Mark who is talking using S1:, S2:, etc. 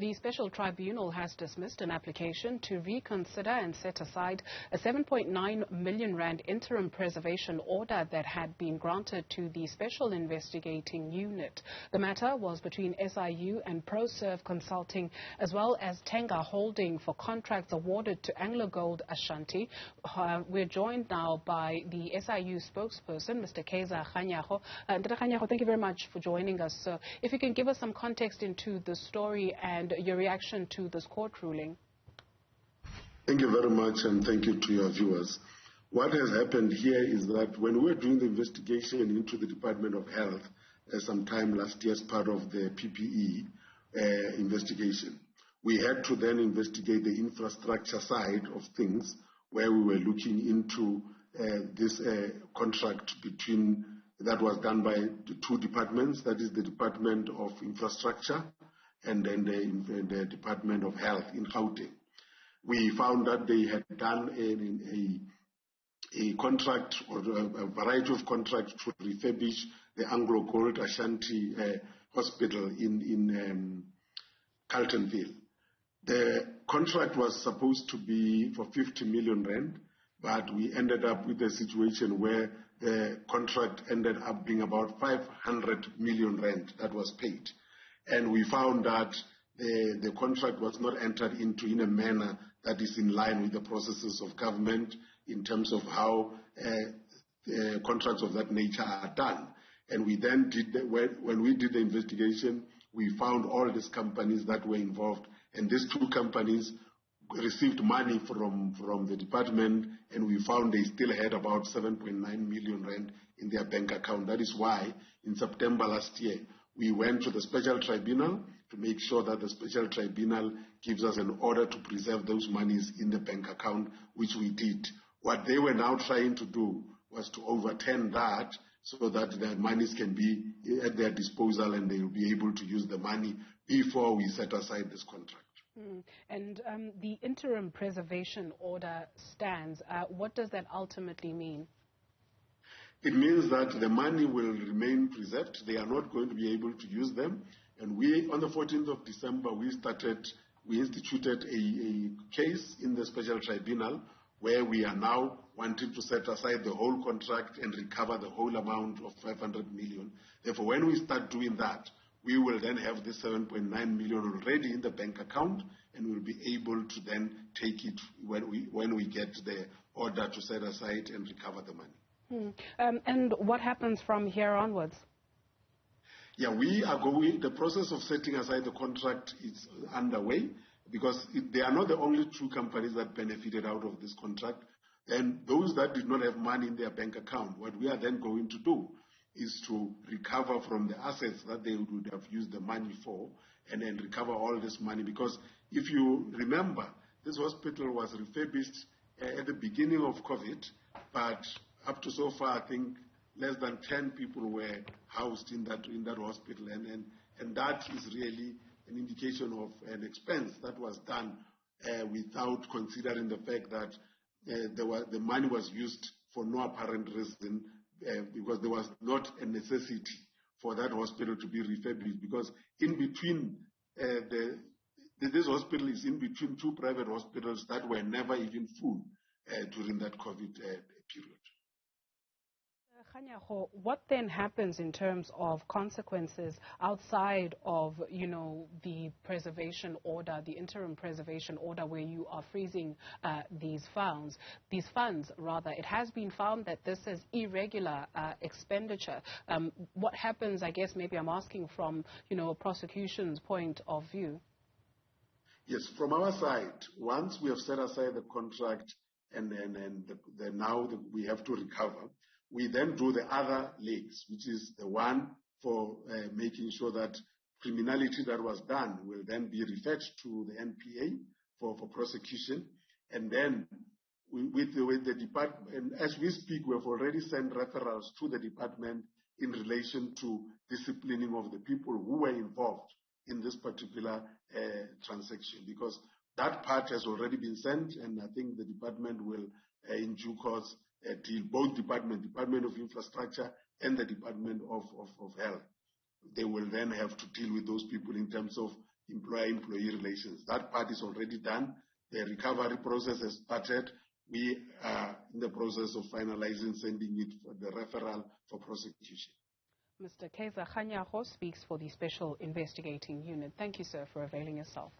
S1: The Special Tribunal has dismissed an application to reconsider and set aside a 7.9 million rand interim preservation order that had been granted to the Special Investigating Unit. The matter was between SIU and ProServe Consulting, as well as Thenga Holding, for contracts awarded to Anglo Gold Ashanti. We're joined now by the SIU spokesperson, Mr. Kaizer Kganyago. Mr. Kganyago, thank you very much for joining us. So if you can give us some context into the story and your reaction to this court ruling.
S2: Thank you very much, and thank you to your viewers. What has happened here is that when we were doing the investigation into the Department of Health sometime last year as part of the PPE investigation, we had to then investigate the infrastructure side of things, where we were looking into this contract that was done by the two departments, that is the Department of Infrastructure and then the Department of Health in Gauteng. We found that they had done a contract or a variety of contracts to refurbish the Anglo Gold Ashanti Hospital in Carltonville. The contract was supposed to be for 50 million rand, but we ended up with a situation where the contract ended up being about 500 million rand that was paid. And we found that the contract was not entered into in a manner that is in line with the processes of government in terms of how contracts of that nature are done. And we then when we did the investigation, we found all these companies that were involved, and these two companies received money from the department, and we found they still had about 7.9 million rand in their bank account. That is why in September last year, we went to the Special Tribunal to make sure that the Special Tribunal gives us an order to preserve those monies in the bank account, which we did. What they were now trying to do was to overturn that so that the monies can be at their disposal and they will be able to use the money before we set aside this contract.
S1: And the interim preservation order stands. What does that ultimately mean?
S2: It means that the money will remain preserved. They are not going to be able to use them. And on the 14th of December, we instituted a case in the Special Tribunal where we are now wanting to set aside the whole contract and recover the whole amount of 500 million. Therefore, when we start doing that, we will then have this 7.9 million already in the bank account, and we'll be able to then take it when we get the order to set aside and recover the money.
S1: And what happens from here onwards?
S2: Yeah, the process of setting aside the contract is underway, because they are not the only two companies that benefited out of this contract. And those that did not have money in their bank account, what we are then going to do is to recover from the assets that they would have used the money for, and then recover all this money. Because if you remember, this hospital was refurbished at the beginning of COVID, but up to so far, I think less than 10 people were housed in that hospital, and that is really an indication of an expense that was done without considering the fact that the money was used for no apparent reason, because there was not a necessity for that hospital to be refurbished, because in between this hospital is in between two private hospitals that were never even full during that COVID period.
S1: Kganyago, what then happens in terms of consequences outside of, the preservation order, the interim preservation order, where you are freezing these funds? It has been found that this is irregular expenditure. What happens, I guess maybe I'm asking from, a prosecution's point of view?
S2: Yes, from our side, once we have set aside the contract and now we have to recover, we then do the other legs, which is the one for making sure that criminality that was done will then be referred to the NPA for prosecution. And then with the department, as we speak, we have already sent referrals to the department in relation to disciplining of the people who were involved in this particular transaction, because that part has already been sent, and I think the department will, in due course, deal, both Department of Infrastructure and the Department of Health. They will then have to deal with those people in terms of employer-employee relations. That part is already done. The recovery process has started. We are in the process of finalizing, sending it for the referral for prosecution.
S1: Mr. Kaizer Kganyago speaks for the Special Investigating Unit. Thank you, sir, for availing yourself.